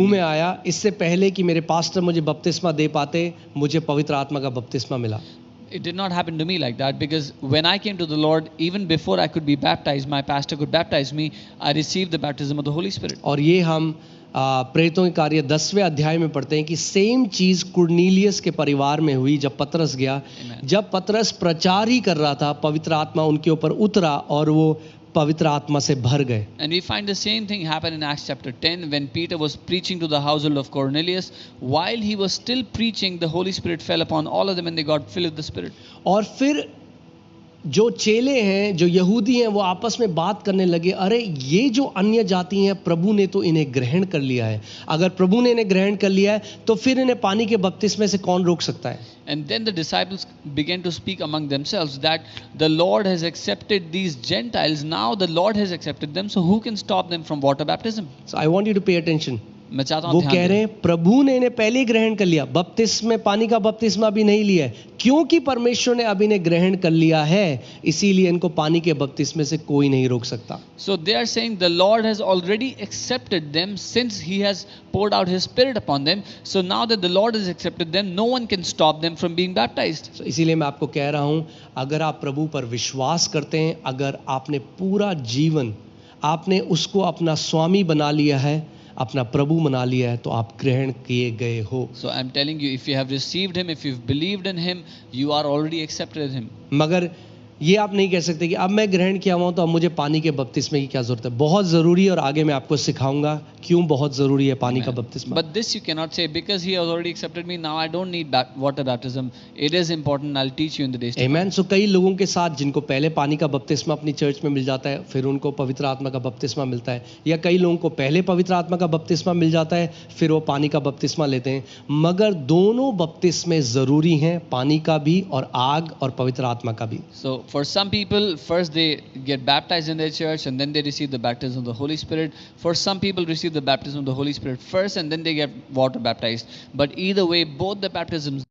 में आया इससे पहले कि मेरे पास्टर मुझे बपतिस्मा दे पाते, मुझे पवित्र आत्मा का बपतिस्मा मिला। It did not happen to me like that, because when I came to the Lord, even before I could be baptized, my pastor could baptize me, I received the baptism of the Holy Spirit. और ये हम प्रेरितों के कार्य 10वें अध्याय में पढ़ते हैं कि सेम चीज कुर्नेलियस के परिवार में हुई जब पतरस गया। Amen. जब पतरस प्रचार ही कर रहा था, पवित्र आत्मा उनके ऊपर उतरा और वो पवित्र आत्मा से भर गए। And we find the same thing happen in Acts chapter 10 when Peter was preaching to the household of Cornelius. While he was still preaching, the Holy Spirit fell upon all of them and they got filled with the Spirit. और फिर जो चेले हैं, जो यहूदी हैं, वो आपस में बात करने लगे, अरे ये जो अन्य जाति हैं, प्रभु ने तो इन्हें ग्रहण कर लिया है। अगर प्रभु ने इन्हें ग्रहण कर लिया है तो फिर इन्हें पानी के बपतिस्मे से कौन रोक सकता है? And then the disciples began to speak among themselves that the Lord has accepted these Gentiles. Now the Lord has accepted them, so who can stop them from water baptism? So I want you to pay attention. मैं चाहता वो हूँ कह ध्यान रहे दें। हैं प्रभु ने इन्हें पहले ही ग्रहण कर लिया, बपतिस्मे पानी का बपतिस्मा भी नहीं लिया है, क्योंकि परमेश्वर ने अब इन्हें ग्रहण कर लिया है, इसीलिए इनको पानी के बपतिस्मे से कोई नहीं रोक सकता। So they are saying the Lord has already accepted them since He has poured out His Spirit upon them. So now that the Lord has accepted them, no one can stop them from being baptized. So इसीलिए मैं आपको कह रहा हूं, अगर आप प्रभु पर विश्वास करते हैं, अगर आपने पूरा जीवन आपने उसको अपना स्वामी बना लिया है, अपना प्रभु बना लिया है, तो आप ग्रहण किए गए हो। So I'm telling you, if you have received Him, if you've believed in Him, you are already accepted Him. मगर ये आप नहीं कह सकते कि अब मैं ग्रहण किया हुआ हूं तो अब मुझे पानी के बपतिस्मे की क्या जरूरत है। बहुत जरूरी है और आगे मैं आपको सिखाऊंगा क्यों बहुत जरूरी है पानी का बपतिस्मा। But this you cannot say because He has already accepted me. Now I don't need water baptism. It is important. I'll teach you in the days to come. आमेन। सो कई लोगों के साथ जिनको पहले पानी का बपतिस्मा अपनी चर्च में मिल जाता है, फिर उनको पवित्र आत्मा का बपतिस्मा मिलता है, या कई लोगों को पहले पवित्र आत्मा का बपतिस्मा मिल जाता है, फिर वो पानी का बपतिस्मा लेते हैं। मगर दोनों बपतिस्मे जरूरी हैं, पानी का भी और आग और पवित्र आत्मा का भी। So for some people, first they get baptized in their church and then they receive the baptism of the Holy Spirit. For some people receive the baptism of the Holy Spirit first and then they get water baptized. But either way, both the baptisms